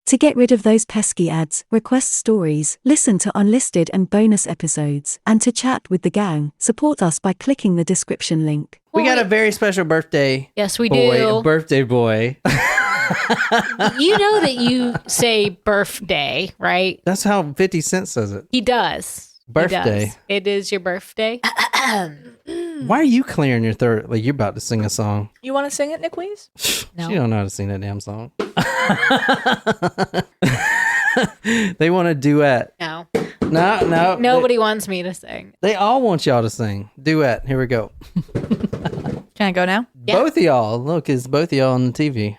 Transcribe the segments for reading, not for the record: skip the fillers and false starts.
To get rid of those pesky ads, request stories, listen to unlisted and bonus episodes, and to chat with the gang, support us by clicking the description link. We got a very special birthday. Yes, we boy, do. A birthday boy. You know that you say birthday, right? That's how 50 Cent says it. He does. Birthday. He does. It is your birthday. Why are you clearing your throat like you're about to sing a song? You want to sing it, Nick, please? No. She don't know how to sing that damn song. They want a duet. No. No. Nobody wants me to sing. They all want y'all to sing. Duet. Here we go. Can I go now? Yeah. Both of y'all. Look, it's both of y'all on the TV.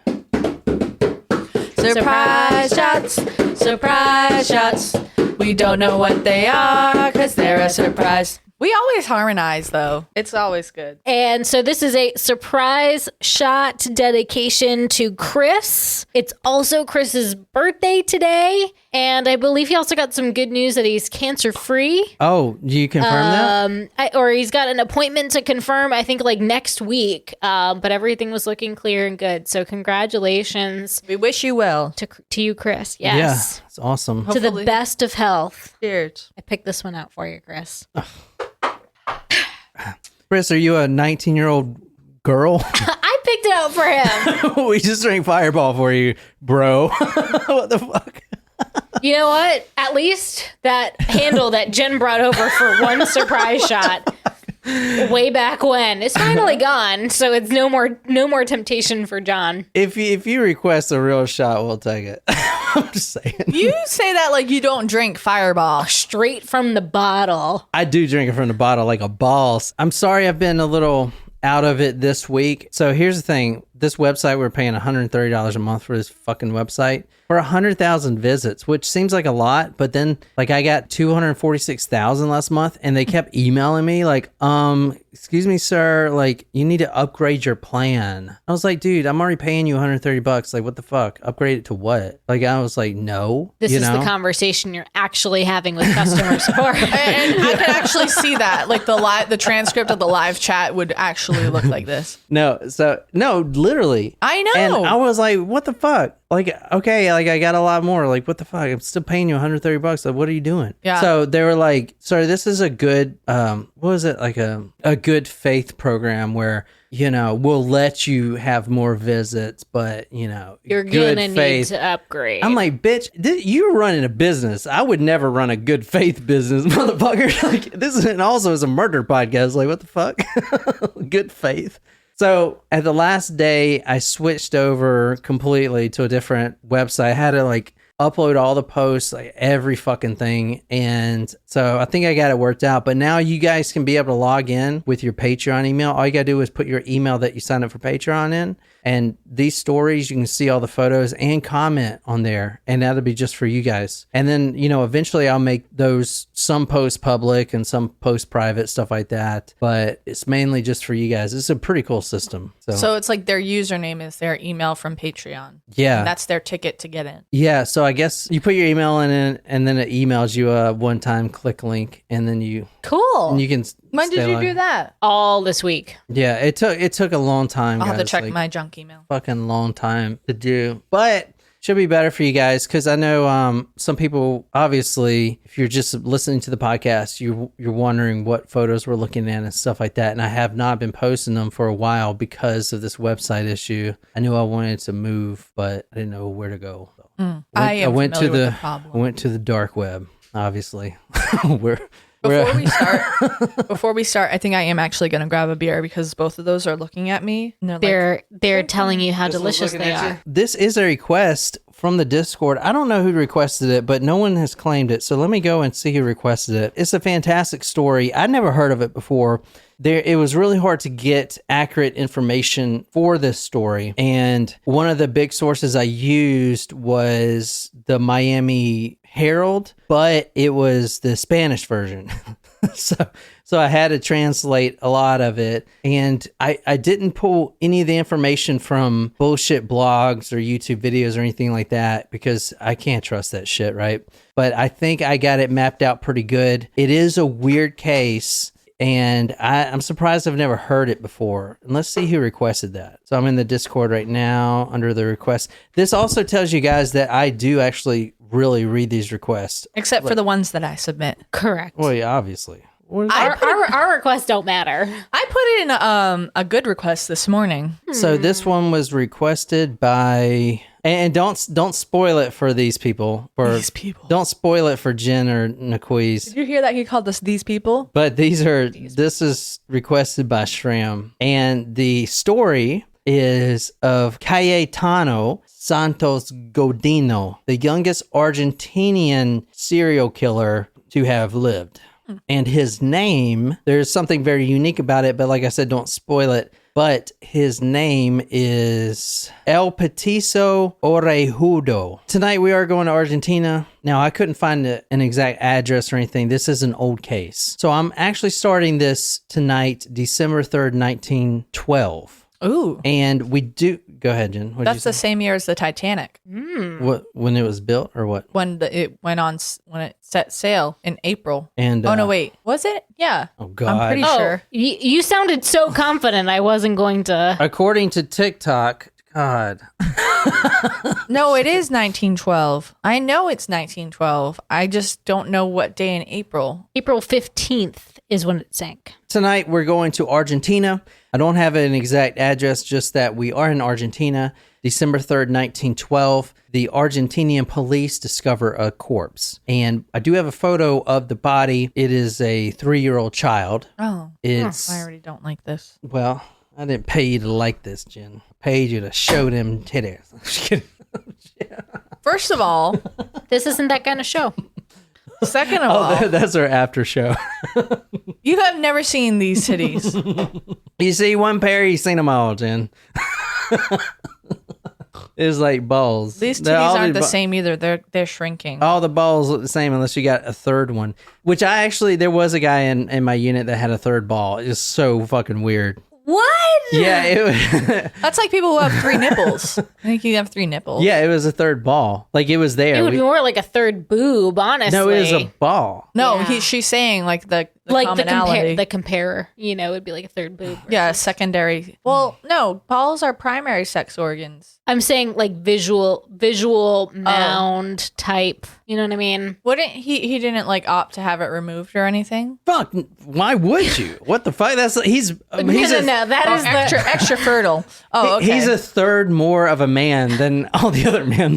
Surprise shots, surprise shots. We don't know what they are because they're a surprise. We always harmonize, though. It's always good. And so this is a surprise shot dedication to Chris. It's also Chris's birthday today. And I believe he also got some good news that he's cancer-free. Oh, you confirm that? Or he's got an appointment to confirm, I think, like next week. But everything was looking clear and good. So congratulations We wish you well. to you, Chris. Yeah, Yes. it's awesome. To the Hopefully. best of health. Cheers. I picked this one out for you, Chris. Chris, are you a 19-year-old girl? I picked it out for him. We just drank Fireball for you, bro. What the fuck? You know what? At least that handle that Jen brought over for one surprise shot way back when is finally gone. So it's no more temptation for John. If you request a real shot, we'll take it. I'm just saying. You say that like you don't drink Fireball. Straight from the bottle. I do drink it from the bottle like a boss. I'm sorry I've been a little out of it this week. So here's the thing. This website, we're paying $130 a month for this fucking website for 100,000 visits, which seems like a lot. But then like I got 246,000 last month and they kept emailing me like, excuse me, sir, like you need to upgrade your plan. I was like, dude, I'm already paying you $130. Like, what the fuck? Upgrade it to what? Like, I was like, no. This is the conversation you're actually having with customer support. And I can actually see that. Like the transcript of the live chat would actually look like this. No, literally. I know. And I was like, what the fuck? Like, okay, like I got a lot more. Like, what the fuck? I'm still paying you $130. Like, what are you doing? Yeah. So they were like, sorry, this is a good, what was it? Like a good faith program where, you know, we'll let you have more visits, but, you know, You're good gonna faith. need to upgrade. I'm like, bitch, you're running a business. I would never run a good faith business, motherfucker. Like, this is, and also is a murder podcast. Like, what the fuck? Good faith. So at the last day, I switched over completely to a different website. I had to like upload all the posts, like every fucking thing. And so I think I got it worked out. But now you guys can be able to log in with your Patreon email. All you got to do is put your email that you signed up for Patreon in. And these stories, you can see all the photos and comment on there. And that'll be just for you guys. And then, you know, eventually I'll make those, some posts public and some posts private, stuff like that. But it's mainly just for you guys. It's a pretty cool system. So it's like their username is their email from Patreon. Yeah. And that's their ticket to get in. Yeah. So I guess you put your email in it, and then it emails you a one-time click link, and then you cool. and you can. When did stay you on. do that? All this week. Yeah, it took a long time. I'll have to guys, check like, my junk email. fucking long time to do, but should be better for you guys because I know some people, obviously, if you're just listening to the podcast, you're wondering what photos we're looking at and stuff like that. And I have not been posting them for a while because of this website issue. I knew I wanted to move, but I didn't know where to go. I went to the I went to the dark web, obviously. Before we start, I think I am actually going to grab a beer because both of those are looking at me. And They're telling you how delicious they are. This is a request from the Discord. I don't know who requested it, but no one has claimed it. So let me go and see who requested it. It's a fantastic story. I'd never heard of it before. It was really hard to get accurate information for this story. And one of the big sources I used was the Miami Herald, but it was the Spanish version. So I had to translate a lot of it. And I didn't pull any of the information from bullshit blogs or YouTube videos or anything like that because I can't trust that shit, right? But I think I got it mapped out pretty good. It is a weird case. And I'm surprised I've never heard it before. And let's see who requested that. So I'm in the Discord right now under the request. This also tells you guys that I do actually really read these requests. Except for the ones that I submit. Correct. Well, yeah, obviously. Our requests don't matter. I put in a good request this morning. So this one was requested by, and don't spoil it for these people. Don't spoil it for Jen or Naquiz. Did you hear that he called us these people? But this is requested by Shram. And the story is of Cayetano Santos Godino, the youngest Argentinian serial killer to have lived. And his name, there's something very unique about it, but like I said, don't spoil it. But his name is Petiso Orejudo. Tonight we are going to Argentina. Now, I couldn't find an exact address or anything. This is an old case. So I'm actually starting this tonight, December 3rd, 1912. Ooh. And we do... Go ahead, Jen. That's the same year as the Titanic. What, when it was built or what? When it set sail in April. And oh, no, wait. Was it? Yeah. Oh, God. I'm pretty sure. You sounded so confident I wasn't going to... According to TikTok, God. No, it is 1912. I know it's 1912. I just don't know what day in April. April 15th is when it sank. Tonight, we're going to Argentina. I don't have an exact address, just that we are in Argentina. December 3rd, 1912, the Argentinian police discover a corpse. And I do have a photo of the body. It is a 3-year-old child. Oh, I already don't like this. Well, I didn't pay you to like this, Jen. I paid you to show them titties. I'm just kidding. First of all, this isn't that kind of show. Second of all, that's our after show. You have never seen these titties. You see one pair, you've seen them all, Jen. It's like balls. These titties aren't the same either. They're shrinking. All the balls look the same unless you got a third one. Which there was a guy in my unit that had a third ball. It was so fucking weird. What? Yeah. That's like people who have 3 nipples. I think you have 3 nipples. Yeah, it was a third ball. Like it was there. It would be more like a third boob, honestly. No, it was a ball. No, Yeah. she's saying like the commonality. The comparer, it'd be like a third boob. Yeah, secondary. Well, no, balls are primary sex organs. I'm saying like visual mound type. You know what I mean? Wouldn't he didn't like opt to have it removed or anything? Fuck, why would you? What the fuck? That is extra fertile. Oh, okay. He's a third more of a man than all the other men.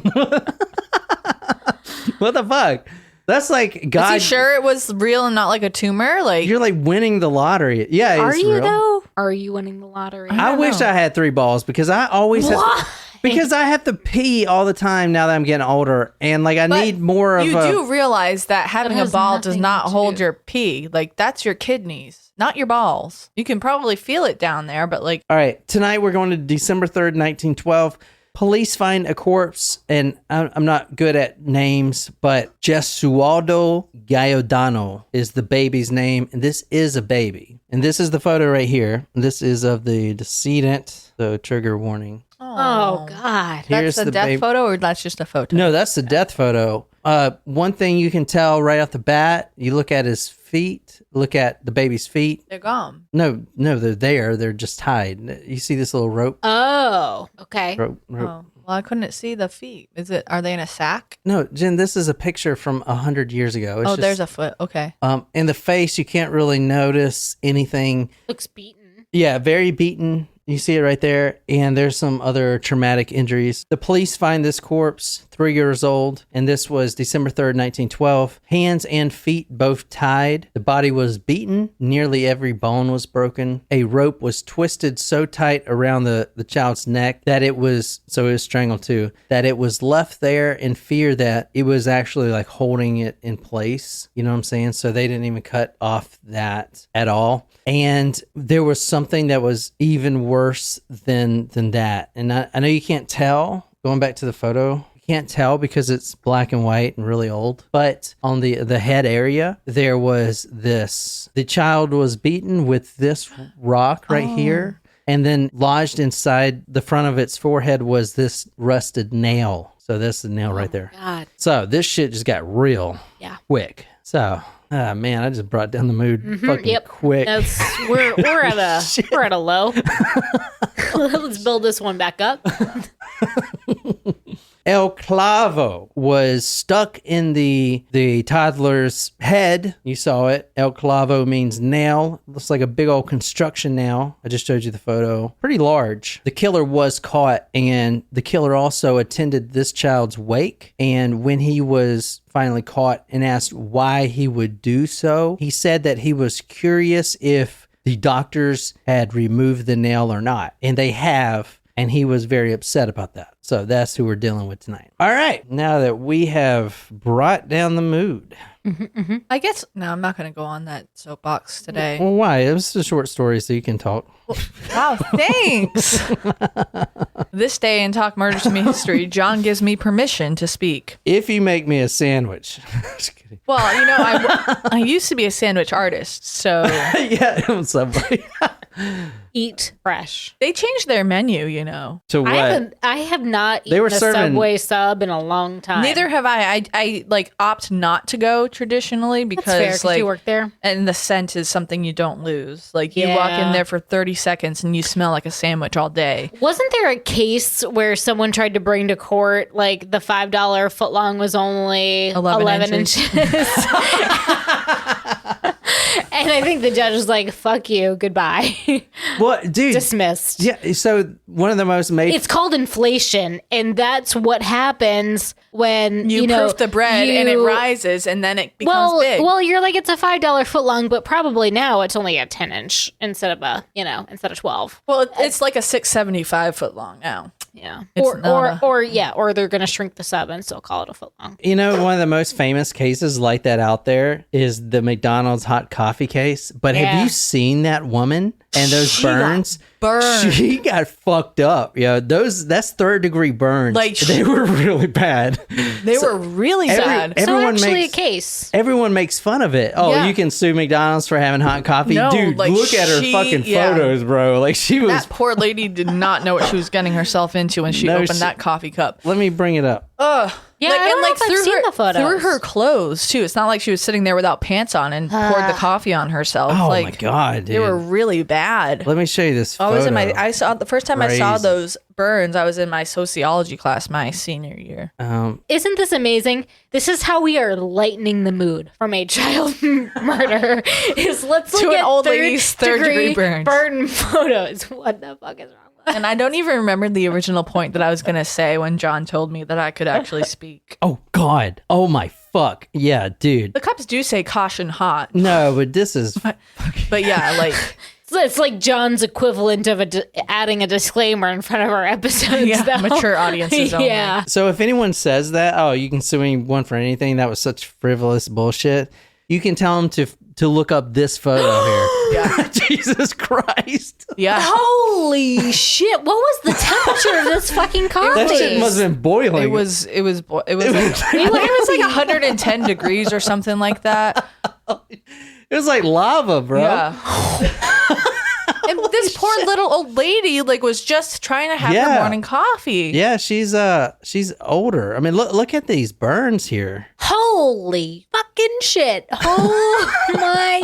What the fuck? That's like God. Is he sure it was real and not like a tumor? Like you're like winning the lottery. Yeah, are you real. though? Are you winning the lottery? I wish I had 3 balls because I always because I have to pee all the time now that I'm getting older, and like I need more of. You do realize that having a ball does not hold your pee. Like that's your kidneys, not your balls. You can probably feel it down there, but like. All right, tonight we're going to December 3rd, 1912. Police find a corpse, and I'm not good at names, but Gesualdo Giordano is the baby's name, and this is a baby. And this is the photo right here. This is of the decedent, so trigger warning. Oh, God. That's the death photo, or that's just a photo? No, that's the death photo. One thing you can tell right off the bat, you look at his feet, look at the baby's feet. They're gone. No, they're there. They're just tied. You see this little rope? Oh, okay. Rope. Oh, well, I couldn't see the feet. Are they in a sack? No, Jen, this is a picture from 100 years ago. It's there's a foot. Okay. In the face, you can't really notice anything. Looks beaten. Yeah, very beaten. You see it right there. And there's some other traumatic injuries. The police find this corpse, 3 years old, and this was December 3rd, 1912. Hands and feet both tied. The body was beaten. Nearly every bone was broken. A rope was twisted so tight around the child's neck that it was strangled too, that it was left there in fear that it was actually like holding it in place. You know what I'm saying? So they didn't even cut off that at all. And there was something that was even worse than that. And I know you can't tell, going back to the photo, you can't tell because it's black and white and really old. But on the head area, there was this. The child was beaten with this rock right here. And then lodged inside the front of its forehead was this rusted nail. So that's the nail right there. God. So this shit just got real quick. So Ah, man, I just brought down the mood fucking quick. We're at a low. Let's build this one back up. El clavo was stuck in the toddler's head. You saw it. El clavo means nail. Looks like a big old construction nail. I just showed you the photo. Pretty large. The killer was caught, and the killer also attended this child's wake. And when he was finally caught and asked why he would do so, he said that he was curious if the doctors had removed the nail or not. And they have. And he was very upset about that. So that's who we're dealing with tonight. All right. Now that we have brought down the mood. I guess, no, I'm not going to go on that soapbox today. Well, why? It was a short story, so you can talk. Wow, thanks. This day in Talk Murder to Me History, John gives me permission to speak. If you make me a sandwich. Just kidding. Well, you know, I used to be a sandwich artist, so. Yeah, on Subway. Eat fresh. They changed their menu, you know. To what? I have not They were eaten a serving- Subway sub in a long time. Neither have I. I like opt not to go traditionally That's fair, because 'cause like you work there. and the scent is something you don't lose. Like you walk in Yeah. there for 30 seconds and you smell like a sandwich all day. Wasn't there a case where someone tried to bring to court like the $5 footlong was only 11 inches? And I think the judge was like, fuck you, goodbye. What, dude? Dismissed. Yeah, so one of the most made... It's called inflation, and that's what happens when You know proof the bread and it rises and then it becomes big. Well, you're like, it's a $5 footlong, but probably now it's only a 10-inch instead of 12. Well, it's like a 675 foot long now. Yeah. It's Or they're gonna shrink the sub and still call it a footlong. You know, one of the most famous cases like that out there is the McDonald's hot coffee case. But have Yeah. you seen that woman and those burns? burned. She got fucked up. Yeah, that's third-degree burns. Like, they were really bad. They were really bad. So Everyone actually makes a case. Everyone makes fun of it. Oh, Yeah. you can sue McDonald's for having hot coffee. No, Dude, like, look at her fucking photos, bro. Like she was. That poor lady did not know what she was getting herself into when she No, opened that coffee cup. Let me bring it up. Ugh. Yeah, I don't know if I've seen the photos. through her clothes too. It's not like she was sitting there without pants on and poured the coffee on herself. Oh like, my god, dude. they were really bad. Let me show you this I photo. was in I saw the first time I saw Crazy. those burns. I was in my sociology class my senior year. Isn't this amazing? This is how we are lightening the mood from a child murder. Is let's To look an at old lady's third-degree burns. burn photos. What the fuck is wrong with that? And I don't even remember the original point that I was going to say when John told me that I could actually speak. Oh god. Oh my fuck. Yeah, dude. The cups do say caution hot, No, but this is but yeah, like So it's like John's equivalent of adding a disclaimer in front of our episodes. yeah, though. mature audiences only. Yeah. So if anyone says that, oh, you can sue anyone for anything, that was such frivolous bullshit, you can tell them to look up this photo here. Yeah. Jesus Christ. Yeah. Holy shit! What was the temperature of this fucking coffee? That shit must have been boiling. It was like, it was like 110 degrees or something like that. It was like lava, bro. Yeah. And this poor little old lady was just trying to have her morning coffee. Yeah, she's older. I mean, look at these burns here. Holy fucking shit! Oh my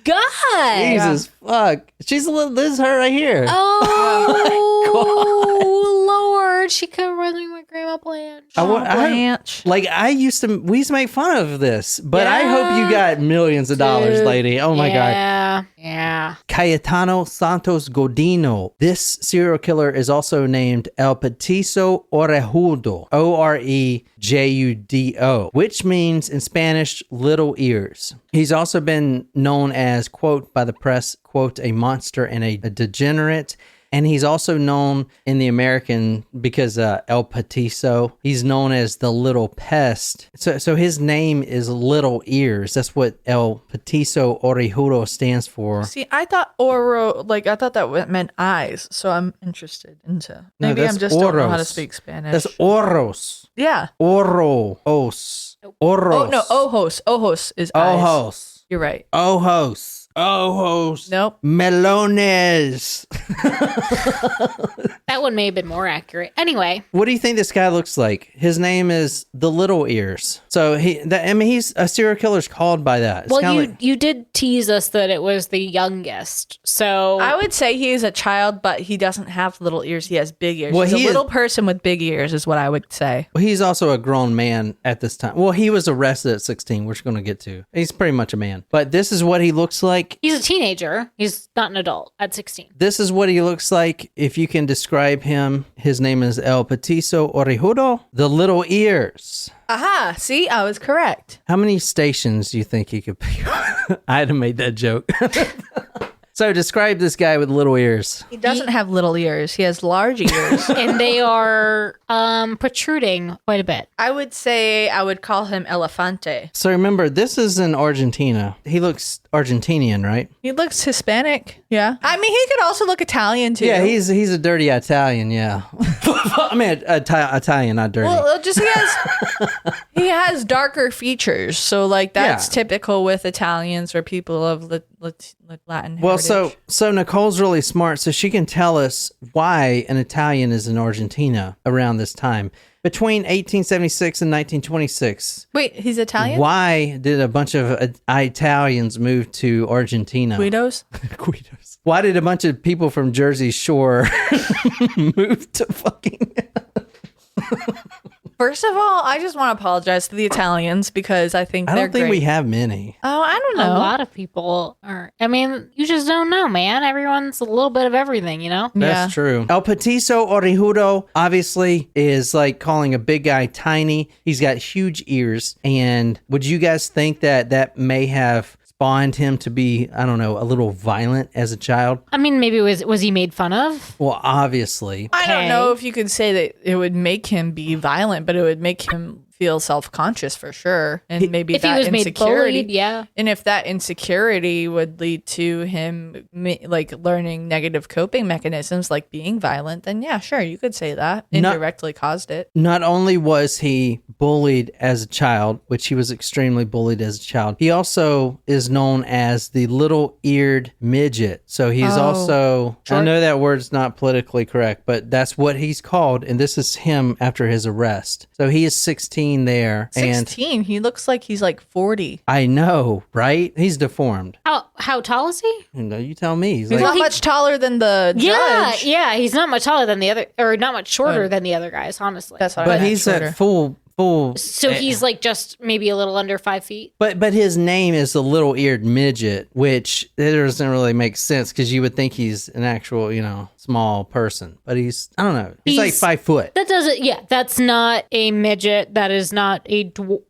god! Jesus fuck. This is her right here. Oh Lord, she could run me my grandma Blanche. Blanche. We used to make fun of this, but I hope you got millions of dollars, lady. Oh my god. Yeah. Cayetano Santos Godino. This serial killer is also named El Petiso Orejudo, Orejudo, which means in Spanish, little ears. He's also been known as, quote, by the press, quote, a monster and a degenerate. And he's also known in the American, because El Petiso, he's known as the Little Pest. So his name is Little Ears. That's what El Petiso Orejudo stands for. See, I thought that meant eyes, so I'm interested into. Maybe that's I'm just don't know how to oros. speak Spanish. That's oros. Yeah. Oros. Oros. Oh no, ojos. Ojos is eyes. Ojos. You're right. Ojos. Ojos. Nope. Melones. That one may have been more accurate. Anyway, What do you think this guy looks like? His name is the Little Ears. So he's a serial killer's called by that. It's well, kinda you did tease us that it was the youngest. So I would say he is a child, but he doesn't have little ears. He has big ears. Well, He's he a is- little person with big ears is what I would say. he's also a grown man at this time. Well, he was arrested at 16, which we're going to get to. He's pretty much a man. But this is what he looks like. he's a teenager. He's not an adult at 16. This is what he looks like. If you can describe him, his name is El Petiso Orejudo, the Little Ears. Aha, see, I was correct. How many stations do you think he could pick? I'd have made that joke. So describe this guy with little ears. He doesn't have little ears. He has large ears. And they are protruding quite a bit. I would say I would call him Elefante. So remember, this is in Argentina. He looks Argentinian, right? He looks Hispanic. Yeah. I mean, he could also look Italian too. Yeah, he's a dirty Italian, yeah. I mean, Italian, not dirty. Well, just he has darker features, so like that's typical with Italians or people of Latin heritage. Well, so Nicole's really smart, so she can tell us why an Italian is in Argentina around this time. Between 1876 and 1926. Wait, he's Italian? Why did a bunch of Italians move to Argentina? Guidos? Guidos. Why did a bunch of people from Jersey Shore move to fucking... First of all, I just want to apologize to the Italians because I think I they're don't think great. we have many. Oh, I don't know. A lot of people are. I mean, you just don't know, man. Everyone's a little bit of everything, you know? That's true. El Petiso Orejudo obviously is like calling a big guy tiny. He's got huge ears. And would you guys think that may have spawned him to be, I don't know, a little violent as a child? I mean, maybe was he made fun of? Well, obviously. I don't Okay. know if you could say that it would make him be violent, but it would make him feel self-conscious for sure. And maybe If he that was made insecurity. bullied, yeah. And if that insecurity would lead to him like learning negative coping mechanisms like being violent, then yeah, sure, you could say that. Indirectly caused it. Not only was he bullied as a child, which he was extremely bullied as a child, he also is known as the Little-Eared Midget. So he's also, I know that word's not politically correct, but that's what he's called. And this is him after his arrest. So he is 16 there. 16. He looks like he's like 40. I know, right? He's deformed. How tall is he? You tell me. He's He's like, not much taller than the judge. Yeah. He's not much taller than the other, or not much shorter than the other guys, honestly. That's what I but meant, he's shorter. at full. So he's like just maybe a little under 5 feet. But his name is the Little-Eared Midget, which it doesn't really make sense because you would think he's an actual, small person. But he's, I don't know, he's like 5 foot. That doesn't, that's not a midget. That is not a dwarf.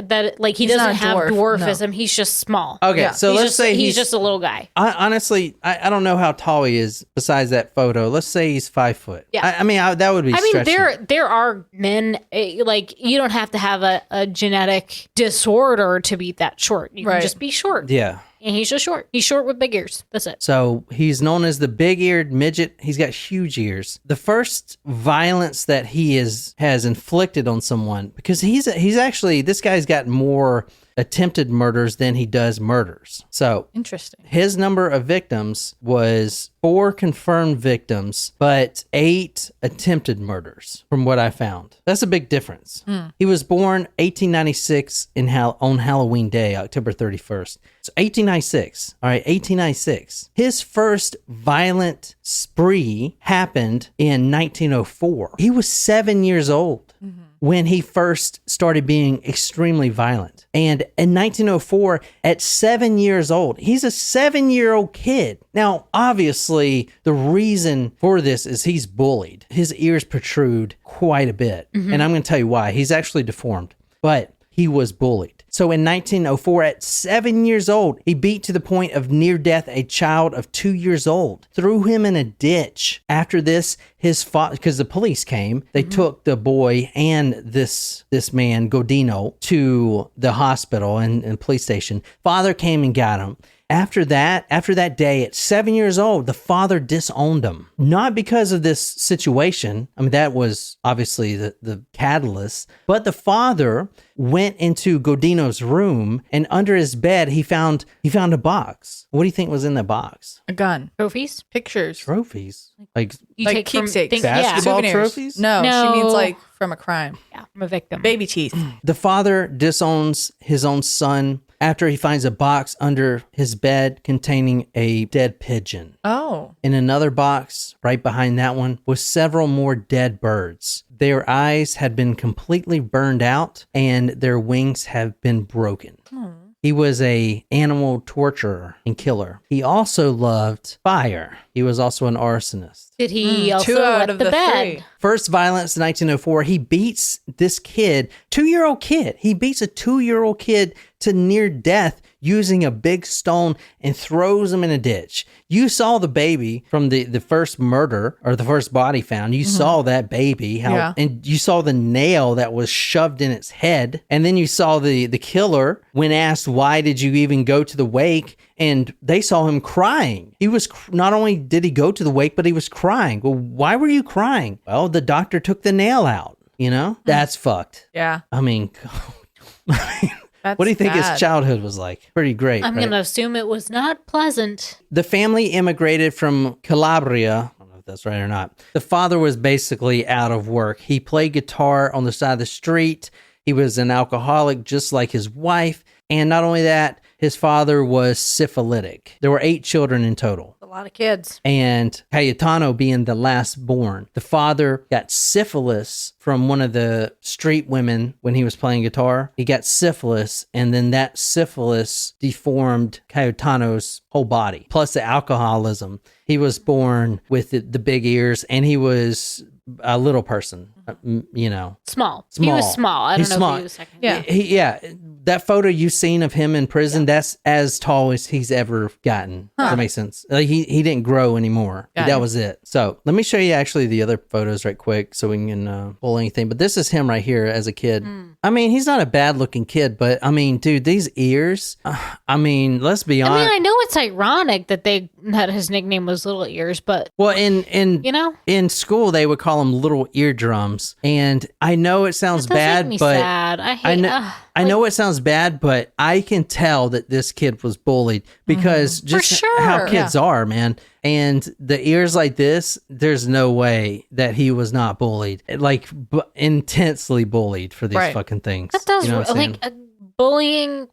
That like he doesn't not a have dwarf, dwarfism. He's just small. Okay, Yeah. so let's say he's just a little guy. Honestly, I don't know how tall he is besides that photo. Let's say he's 5 foot. Yeah. I mean, that would be stretching. there are men like you don't have to have a genetic disorder to be that short. You can Right. just be short. Yeah. And he's just short. He's short with big ears. That's it. So he's known as the Big-Eared Midget. He's got huge ears. The first violence that he has inflicted on someone, because he's actually, this guy's got more attempted murders than he does murders. So Interesting. his number of victims was 4 confirmed victims, but 8 attempted murders, from what I found. That's a big difference. He was born 1896 on Halloween Day, October 31st. So 1896. All right, 1896. His first violent spree happened in 1904. He was 7 years old when he first started being extremely violent. And in 1904, at 7 years old, he's a 7-year-old kid. Now, obviously, the reason for this is he's bullied. His ears protrude quite a bit. And I'm going to tell you why. He's actually deformed, but he was bullied. So in 1904, at 7 years old, he beat to the point of near death a child of 2 years old, threw him in a ditch. After this, his father, because the police came, they took the boy and this man, Godino, to the hospital and police station. Father came and got him. After that day, at 7 years old, the father disowned him. Not because of this situation. I mean, that was obviously the catalyst. But the father went into Godino's room, and under his bed, he found a box. What do you think was in the box? A gun. Trophies? Pictures. Trophies? Like You Like take from keepsakes. things- basketball Souvenirs. trophies? No, No. she means like from a crime. Yeah, from a victim. Baby teeth. The father disowns his own son after he finds a box under his bed containing a dead pigeon. Oh. In another box, right behind that one, was several more dead birds. Their eyes had been completely burned out and their wings have been broken. He was a animal torturer and killer. He also loved fire. He was also an arsonist. Did he also 2 out wet of the the bed? 3. First violence in 1904, he beats this kid, 2-year-old kid. He beats a 2-year-old kid to near death using a big stone and throws him in a ditch. You saw the baby from the first murder or the first body found. You saw that baby, and you saw the nail that was shoved in its head. And then you saw the killer when asked, why did you even go to the wake? And they saw him crying. He was not only did he go to the wake, but he was crying. Well, why were you crying? Well, the doctor took the nail out. You know, that's fucked. Yeah. I mean, That's what do you think bad. his childhood was like? Pretty great. I'm right? going to assume it was not pleasant. The family immigrated from Calabria. I don't know if that's right or not. The father was basically out of work. He played guitar on the side of the street. He was an alcoholic, just like his wife. And not only that, his father was syphilitic. There were 8 children in total. A lot of kids. And Cayetano being the last born. The father got syphilis from one of the street women when he was playing guitar. He got syphilis, and then that syphilis deformed Cayetano's whole body, plus the alcoholism. He was born with the big ears, and he was a little person, you know. Small. He was small. I don't know if he was second. Yeah. Yeah. That photo you've seen of him in prison, that's as tall as he's ever gotten. Does that make sense? Like he didn't grow anymore. Got That it. was it. So let me show you actually the other photos right quick so we can pull anything. But this is him right here as a kid. I mean, he's not a bad looking kid, but I mean, dude, these ears, I mean, let's be I honest. mean, I know it's ironic that his nickname was Little Ears, but Well, in you know, in school they would call them little eardrums, and I know it sounds that does bad, make me but sad. I hate. I know it sounds bad, but I can tell that this kid was bullied because just sure. how kids are, man. And the ears like this, there's no way that he was not bullied, like intensely bullied for these Right. fucking things. That does You know what I'm saying? bullying.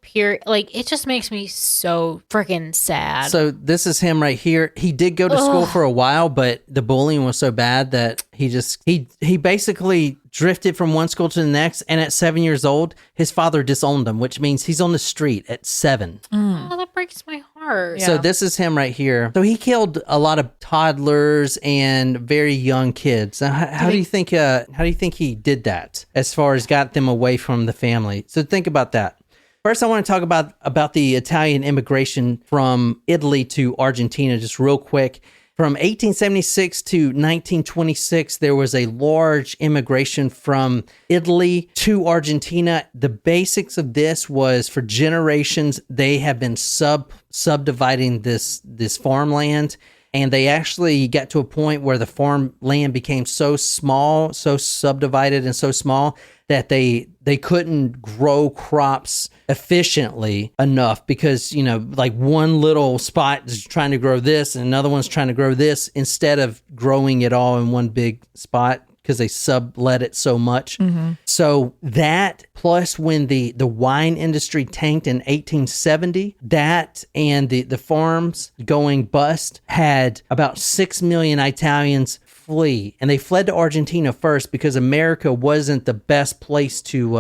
Like it just makes me so freaking sad. So this is him right here. He did go to school for a while, but the bullying was so bad that he basically drifted from one school to the next. And at 7 years old, his father disowned him, which means he's on the street at 7. Oh, that breaks my heart. Yeah. So this is him right here. So he killed a lot of toddlers and very young kids. Now, how do you think? How do you think he did that? As far as got them away from the family. So think about that. First, I want to talk about the Italian immigration from Italy to Argentina, just real quick. From 1876 to 1926, there was a large immigration from Italy to Argentina. The basics of this was for generations, they have been subdividing this farmland. And they actually got to a point where the farmland became so small, so subdivided and so small that they couldn't grow crops efficiently enough because, you know, like one little spot is trying to grow this and another one's trying to grow this instead of growing it all in one big spot because they sublet it so much. So that plus when the wine industry tanked in 1870, that and the farms going bust had about 6 million Italians flee, and they fled to Argentina first because America wasn't the best place to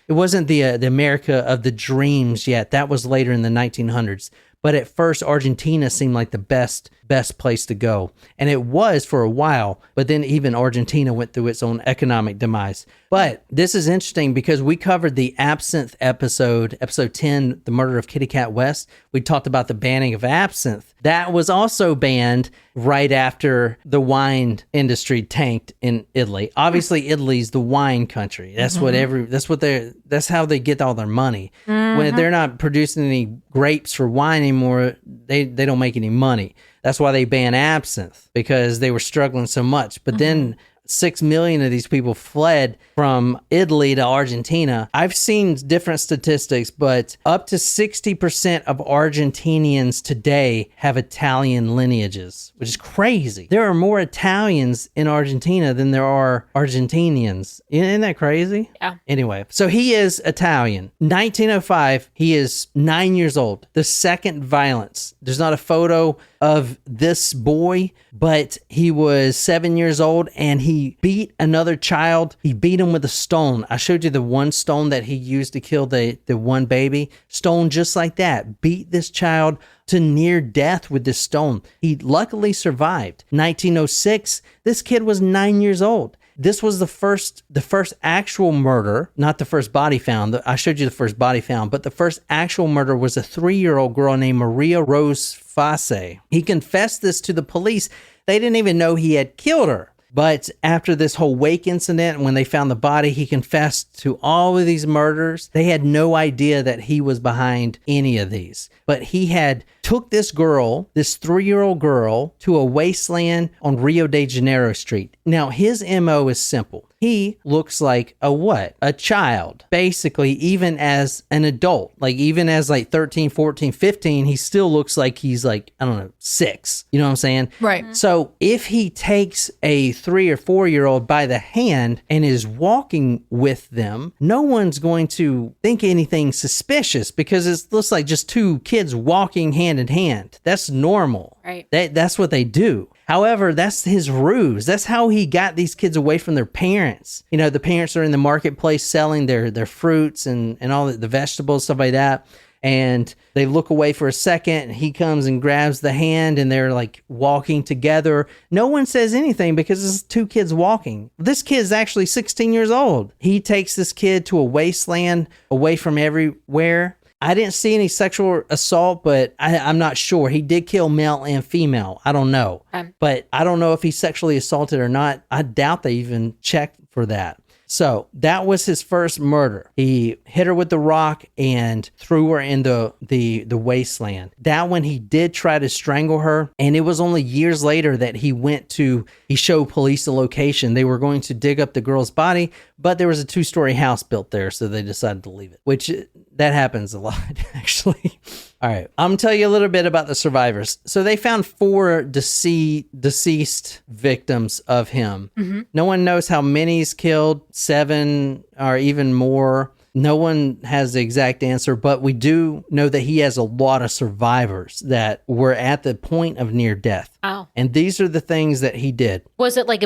it wasn't the America of the dreams yet. That was later in the 1900s. But at first, Argentina seemed like the best place to go. And it was for a while, but then even Argentina went through its own economic demise. But this is interesting because we covered the absinthe episode 10, the murder of Kitty Cat West. We talked about the banning of absinthe. That was also banned right after the wine industry tanked in Italy. Obviously, Italy's the wine country. That's that's how they get all their money. When they're not producing any grapes for wine anymore, they don't make any money. That's why they ban absinthe, because they were struggling so much. But then 6 million of these people fled from Italy to Argentina. I've seen different statistics, but up to 60% of Argentinians today have Italian lineages, which is crazy. There are more Italians in Argentina than there are Argentinians. Isn't that crazy? Yeah. Anyway, so he is Italian. 1905, he is 9 years old. The second violence. There's not a photo of this boy, but he was 7 years old and he beat another child. He beat him with a stone. I showed you the one stone that he used to kill the one baby. Stone just like that. Beat this child to near death with this stone. He luckily survived. 1906, this kid was 9 years old. This was the first actual murder, not the first body found. I showed you the first body found, but the first actual murder was a 3-year-old girl named Maria Rose Face. He confessed this to the police. They didn't even know he had killed her. But after this whole wake incident, when they found the body, he confessed to all of these murders. They had no idea that he was behind any of these. But he had took this girl, this 3-year-old girl, to a wasteland on Rio de Janeiro Street. Now, his MO is simple. He looks like a what? A child. Basically, even as an adult, like even as like 13, 14, 15, he still looks like he's like, I don't know, 6. You know what I'm saying? Right. So if he takes a 3 or 4-year-old by the hand and is walking with them, no one's going to think anything suspicious because it looks like just 2 kids walking hand in hand. That's normal. Right. That's what they do. However, that's his ruse. That's how he got these kids away from their parents. You know, the parents are in the marketplace selling their fruits and all the vegetables, stuff like that. And they look away for a second and he comes and grabs the hand and they're like walking together. No one says anything because it's 2 kids walking. This kid is actually 16 years old. He takes this kid to a wasteland away from everywhere. I didn't see any sexual assault, but I'm not sure. He did kill male and female. I don't know. But I don't know if he sexually assaulted or not. I doubt they even checked for that. So that was his first murder. He hit her with the rock and threw her in the wasteland. That one, he did try to strangle her. And it was only years later that he showed police the location. They were going to dig up the girl's body, but there was a 2-story house built there. So they decided to leave it, which that happens a lot, actually. All right. I'm going to tell you a little bit about the survivors. So they found 4 deceased victims of him. Mm-hmm. No one knows how many he's killed, 7 or even more. No one has the exact answer, but we do know that he has a lot of survivors that were at the point of near death. Oh. And these are the things that he did. Was it like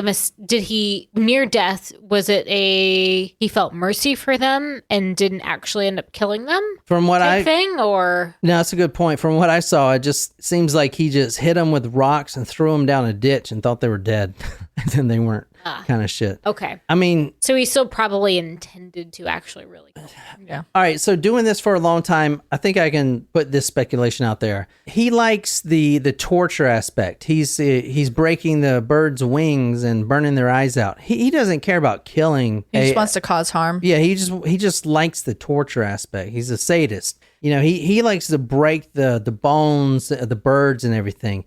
did he, near death, was it he felt mercy for them and didn't actually end up killing them? From what thing, or? No, that's a good point. From what I saw, it just seems like he just hit them with rocks and threw them down a ditch and thought they were dead. And then they weren't. Kind of shit. Okay. I mean, so he still probably intended to actually really kill them. Yeah. All right. So doing this for a long time, I think I can put this speculation out there. He likes the torture aspect. He's breaking the birds' wings and burning their eyes out. He doesn't care about killing. He just wants to cause harm. Yeah. He just likes the torture aspect. He's a sadist. You know, he likes to break the bones of the birds and everything.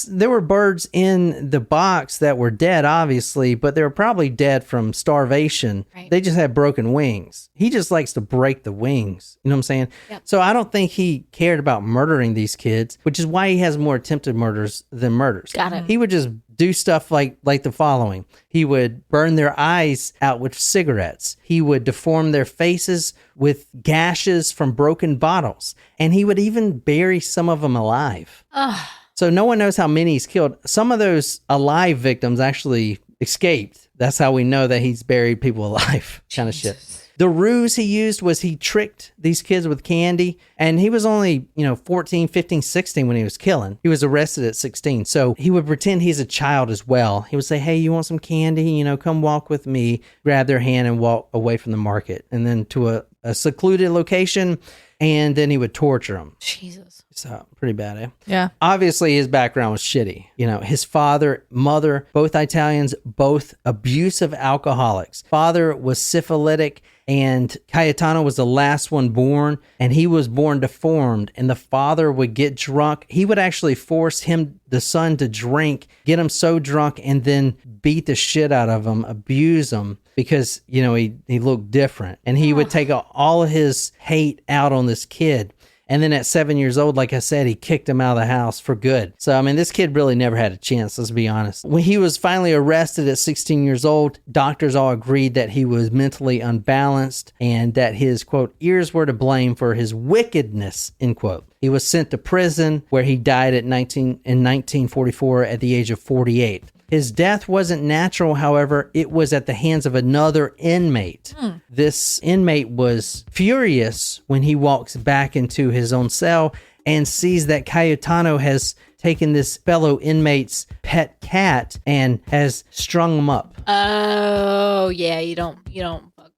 There were birds in the box that were dead, obviously, but they were probably dead from starvation. Right. They just had broken wings. He just likes to break the wings. You know what I'm saying? Yep. So I don't think he cared about murdering these kids, which is why he has more attempted murders than murders. Got it. He would just do stuff like the following. He would burn their eyes out with cigarettes. He would deform their faces with gashes from broken bottles. And he would even bury some of them alive. Ugh. So no one knows how many he's killed. Some of those alive victims actually escaped. That's how we know that he's buried people alive. Kind of shit. The ruse he used was he tricked these kids with candy. And he was only, 14, 15, 16 when he was killing. He was arrested at 16. So he would pretend he's a child as well. He would say, hey, you want some candy? Come walk with me. Grab their hand and walk away from the market. And then to a secluded location. and then he would torture them. Jesus. So pretty bad, eh? Yeah. Obviously, his background was shitty. You know, his father, mother, both Italians, both abusive alcoholics. Father was syphilitic, and Cayetano was the last one born, and he was born deformed, and the father would get drunk. He would actually force him, the son, to drink, get him so drunk, and then beat the shit out of him, abuse him, because, you know, he looked different. And he would take all of his hate out on this kid. And then at 7 years old, like I said, he kicked him out of the house for good. So, I mean, this kid really never had a chance, let's be honest. When he was finally arrested at 16 years old, doctors all agreed that he was mentally unbalanced and that his, quote, ears were to blame for his wickedness, end quote. He was sent to prison where he died in 1944 at the age of 48. His death wasn't natural, however, it was at the hands of another inmate. This inmate was furious when he walks back into his own cell and sees that Cayetano has taken this fellow inmate's pet cat and has strung him up. Oh, yeah, you don't.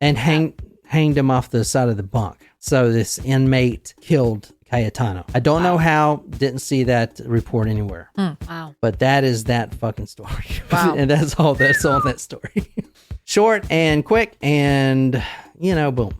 And hanged him off the side of the bunk. So this inmate killed Cayetano. I don't know how, didn't see that report anywhere. Wow. But that is that fucking story. Wow. And that's all that's on that story. Short and quick and, you know, boom.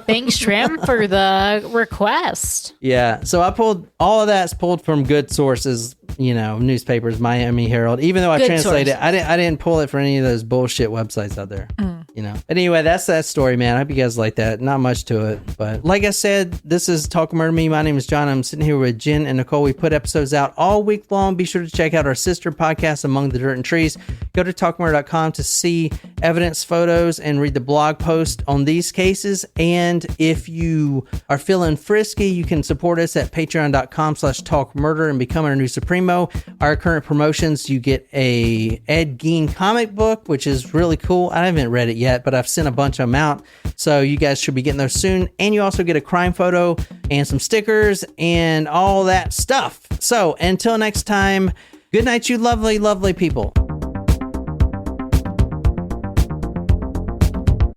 Thanks, Trim, for the request. Yeah. So I pulled, all of that's pulled from good sources, you know, newspapers, Miami Herald. Even though I Good translated it, sources. I didn't pull it for any of those bullshit websites out there. You know. But anyway, that's that story, man. I hope you guys like that. Not much to it. But like I said, this is Talk Murder Me. My name is John. I'm sitting here with Jen and Nicole. We put episodes out all week long. Be sure to check out our sister podcast, Among the Dirt and Trees. Go to talkmurder.com to see evidence, photos, and read the blog post on these cases. And if you are feeling frisky, you can support us at patreon.com/talkmurder and become our new Supremo. Our current promotions, you get a Ed Gein comic book, which is really cool. I haven't read it yet, but I've sent a bunch of them out. So you guys should be getting those soon. And you also get a crime photo and some stickers and all that stuff. So until next time, good night, you lovely, lovely people.